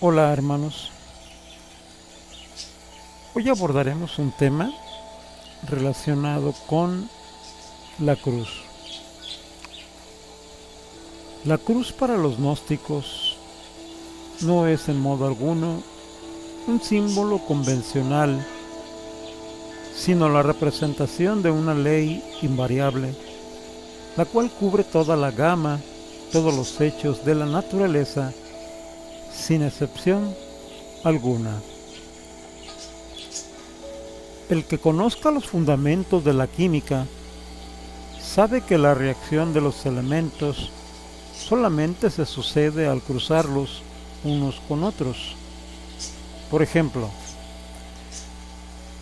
Hola hermanos, hoy abordaremos un tema relacionado con la cruz. La cruz para los gnósticos no es en modo alguno un símbolo convencional, sino la representación de una ley invariable, la cual cubre toda la gama, todos los hechos de la naturaleza, sin excepción alguna. El que conozca los fundamentos de la química sabe que la reacción de los elementos solamente se sucede al cruzarlos unos con otros. Por ejemplo,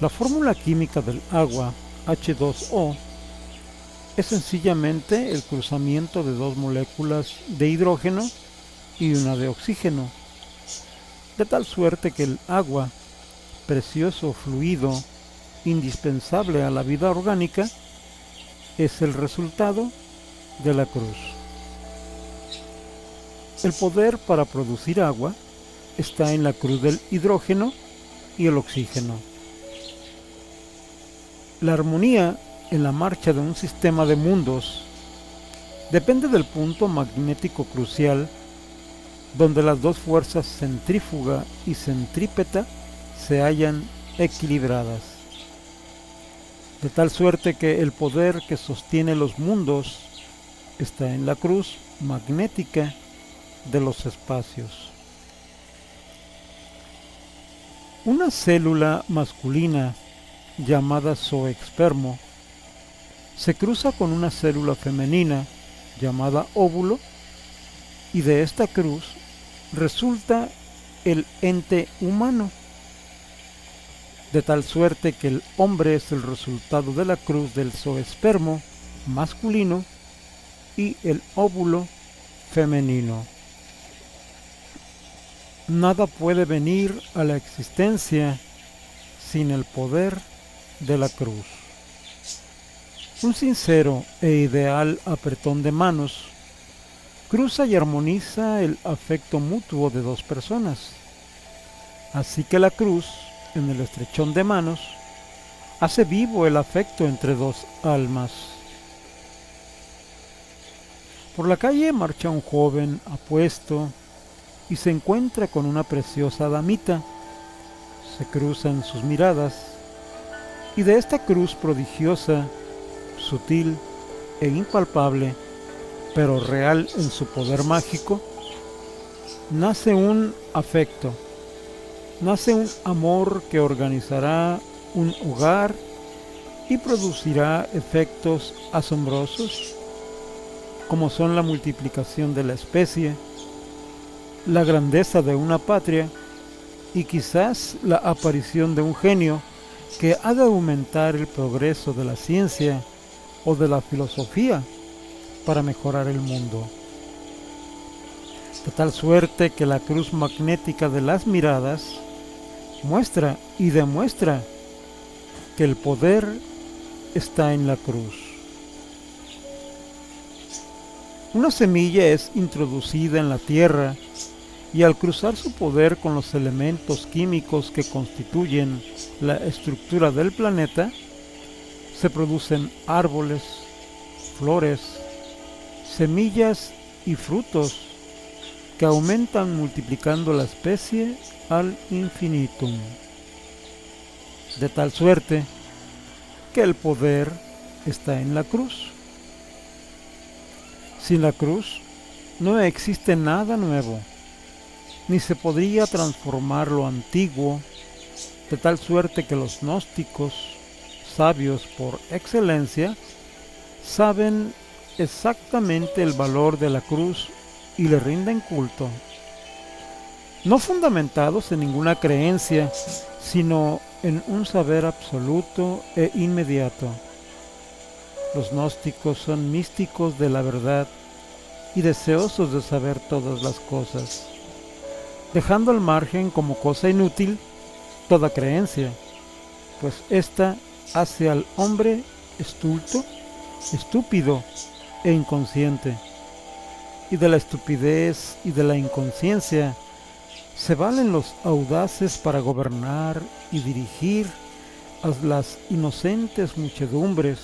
la fórmula química del agua, H2O, es sencillamente el cruzamiento de dos moléculas de hidrógeno y una de oxígeno, de tal suerte que el agua, precioso fluido indispensable a la vida orgánica, es el resultado de la cruz. El poder para producir agua está en la cruz del hidrógeno y el oxígeno. La armonía en la marcha de un sistema de mundos depende del punto magnético crucial donde las dos fuerzas centrífuga y centrípeta se hallan equilibradas, de tal suerte que el poder que sostiene los mundos está en la cruz magnética de los espacios. Una célula masculina llamada zoospermo se cruza con una célula femenina llamada óvulo, y de esta cruz resulta el ente humano, de tal suerte que el hombre es el resultado de la cruz del zoospermo masculino y el óvulo femenino. Nada puede venir a la existencia sin el poder de la cruz. Un sincero e ideal apretón de manos cruza y armoniza el afecto mutuo de dos personas. Así que la cruz, en el estrechón de manos, hace vivo el afecto entre dos almas. Por la calle marcha un joven apuesto y se encuentra con una preciosa damita. Se cruzan sus miradas y de esta cruz prodigiosa, sutil e impalpable, pero real en su poder mágico, nace un afecto, nace un amor que organizará un hogar y producirá efectos asombrosos, como son la multiplicación de la especie, la grandeza de una patria y quizás la aparición de un genio que ha de aumentar el progreso de la ciencia o de la filosofía para mejorar el mundo. De tal suerte que la cruz magnética de las miradas muestra y demuestra que el poder está en la cruz. Una semilla es introducida en la tierra y al cruzar su poder con los elementos químicos que constituyen la estructura del planeta, se producen árboles, flores, semillas y frutos que aumentan multiplicando la especie al infinitum, de tal suerte que el poder está en la cruz. Sin la cruz no existe nada nuevo, ni se podría transformar lo antiguo, de tal suerte que los gnósticos, sabios por excelencia, saben exactamente el valor de la cruz y le rinden culto, no fundamentados en ninguna creencia, sino en un saber absoluto e inmediato. Los gnósticos son místicos de la verdad y deseosos de saber todas las cosas, dejando al margen como cosa inútil toda creencia, pues ésta hace al hombre estulto, estúpido e inconsciente, y de la estupidez y de la inconsciencia Se valen los audaces para gobernar y dirigir a las inocentes muchedumbres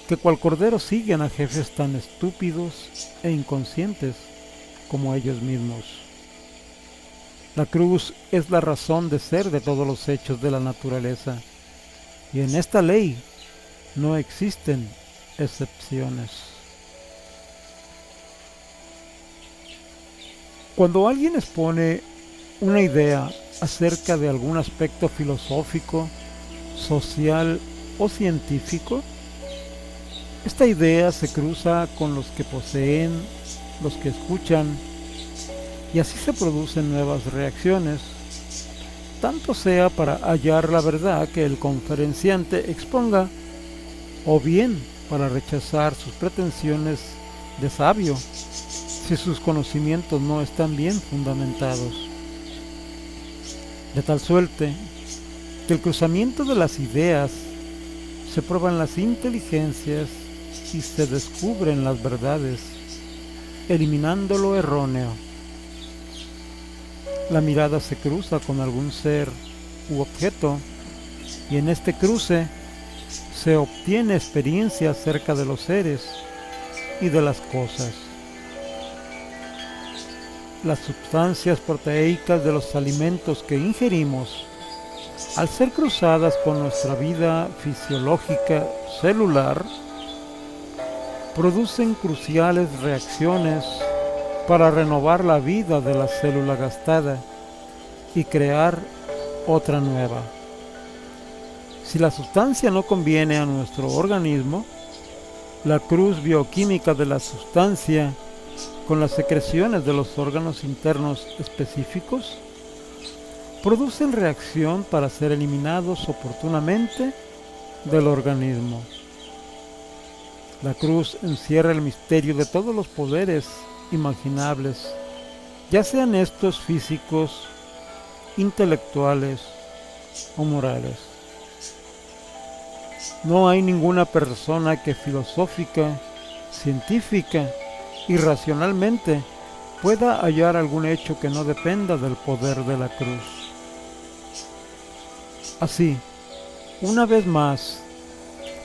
que cual cordero siguen a jefes tan estúpidos e inconscientes como ellos mismos. La cruz es la razón de ser de todos los hechos de la naturaleza, y en esta ley no existen excepciones. Cuando alguien expone una idea acerca de algún aspecto filosófico, social o científico, esta idea se cruza con los que poseen, los que escuchan, y así se producen nuevas reacciones, tanto sea para hallar la verdad que el conferenciante exponga, o bien para rechazar sus pretensiones de sabio, si sus conocimientos no están bien fundamentados. De tal suerte que el cruzamiento de las ideas se prueban las inteligencias y se descubren las verdades, eliminando lo erróneo. La mirada se cruza con algún ser u objeto, y en este cruce se obtiene experiencia acerca de los seres y de las cosas. Las sustancias proteicas de los alimentos que ingerimos, al ser cruzadas con nuestra vida fisiológica celular, producen cruciales reacciones para renovar la vida de la célula gastada y crear otra nueva. Si la sustancia no conviene a nuestro organismo, la cruz bioquímica de la sustancia con las secreciones de los órganos internos específicos producen reacción para ser eliminados oportunamente del organismo. La cruz encierra el misterio de todos los poderes imaginables, ya sean estos físicos, intelectuales o morales. No hay ninguna persona que filosófica, científica y racionalmente pueda hallar algún hecho que no dependa del poder de la cruz. Así, una vez más,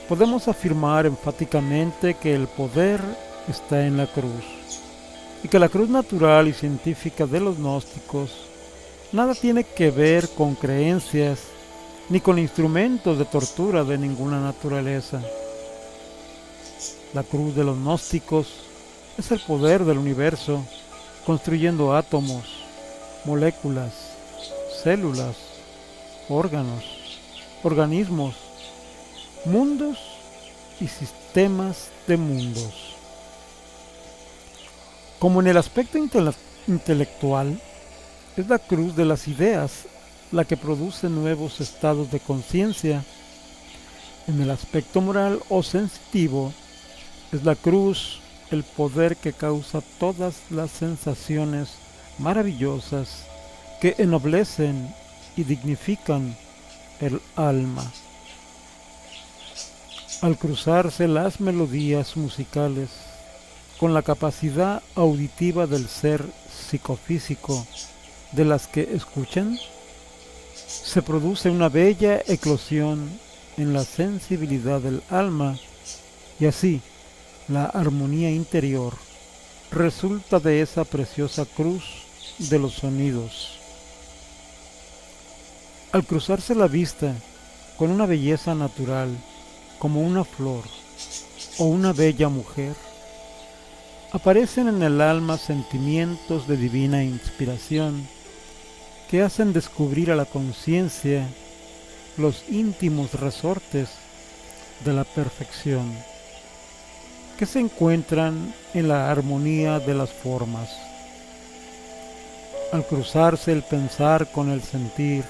podemos afirmar enfáticamente que el poder está en la cruz, y que la cruz natural y científica de los gnósticos nada tiene que ver con creencias ni con instrumentos de tortura de ninguna naturaleza. La cruz de los gnósticos es el poder del universo construyendo átomos, moléculas, células, órganos, organismos, mundos y sistemas de mundos. Como en el aspecto intelectual, es la cruz de las ideas la que produce nuevos estados de conciencia. En el aspecto moral o sensitivo, es la cruz el poder que causa todas las sensaciones maravillosas que ennoblecen y dignifican el alma. Al cruzarse las melodías musicales con la capacidad auditiva del ser psicofísico de las que escuchan, se produce una bella eclosión en la sensibilidad del alma, y así la armonía interior resulta de esa preciosa cruz de los sonidos. Al cruzarse la vista con una belleza natural, como una flor o una bella mujer, aparecen en el alma sentimientos de divina inspiración que hacen descubrir a la conciencia los íntimos resortes de la perfección, que se encuentran en la armonía de las formas. Al cruzarse el pensar con el sentir,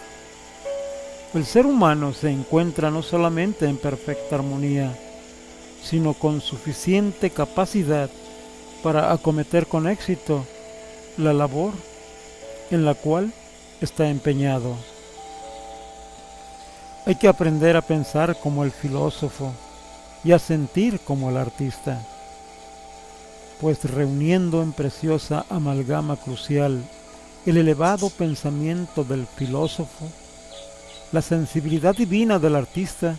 el ser humano se encuentra no solamente en perfecta armonía, sino con suficiente capacidad para acometer con éxito la labor en la cual está empeñado. Hay que aprender a pensar como el filósofo y a sentir como el artista, pues reuniendo en preciosa amalgama crucial el elevado pensamiento del filósofo, la sensibilidad divina del artista,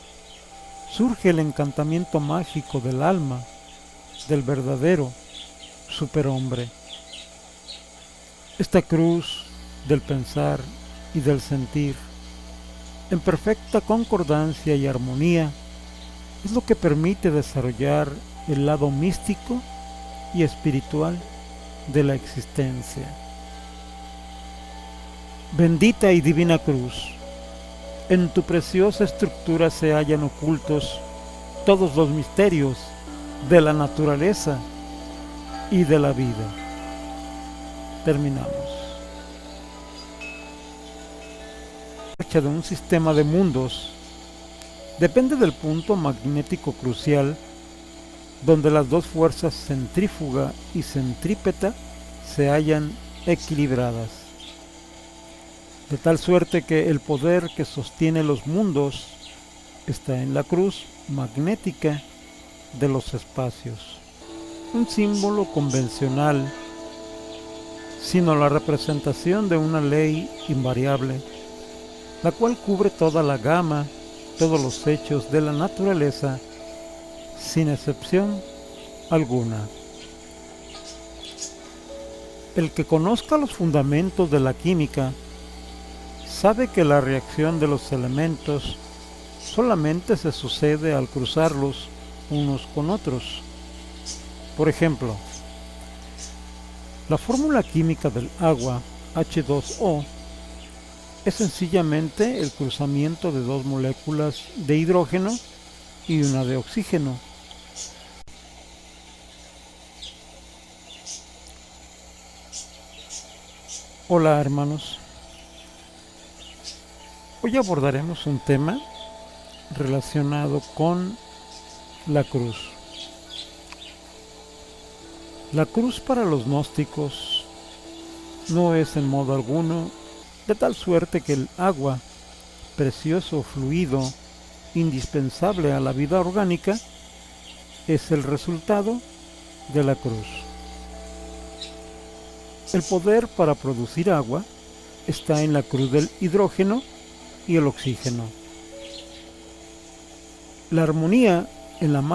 surge el encantamiento mágico del alma, del verdadero superhombre. Esta cruz del pensar y del sentir, en perfecta concordancia y armonía, es lo que permite desarrollar el lado místico y espiritual de la existencia. Bendita y divina cruz, en tu preciosa estructura se hallan ocultos todos los misterios de la naturaleza y de la vida. Terminamos. La marcha de un sistema de mundos depende del punto magnético crucial donde las dos fuerzas centrífuga y centrípeta se hallan equilibradas, de tal suerte que el poder que sostiene los mundos está en la cruz magnética de los espacios, un símbolo convencional, sino la representación de una ley invariable, la cual cubre toda la gama, todos los hechos de la naturaleza, sin excepción alguna. El que conozca los fundamentos de la química sabe que la reacción de los elementos solamente se sucede al cruzarlos unos con otros. Por ejemplo, la fórmula química del agua, H2O, es sencillamente el cruzamiento de dos moléculas de hidrógeno y una de oxígeno. Hola hermanos, hoy abordaremos un tema relacionado con la cruz. La cruz para los gnósticos no es en modo alguno de tal suerte que el agua, precioso fluido indispensable a la vida orgánica, es el resultado de la cruz. El poder para producir agua está en la cruz del hidrógeno y el oxígeno. La armonía en la marcha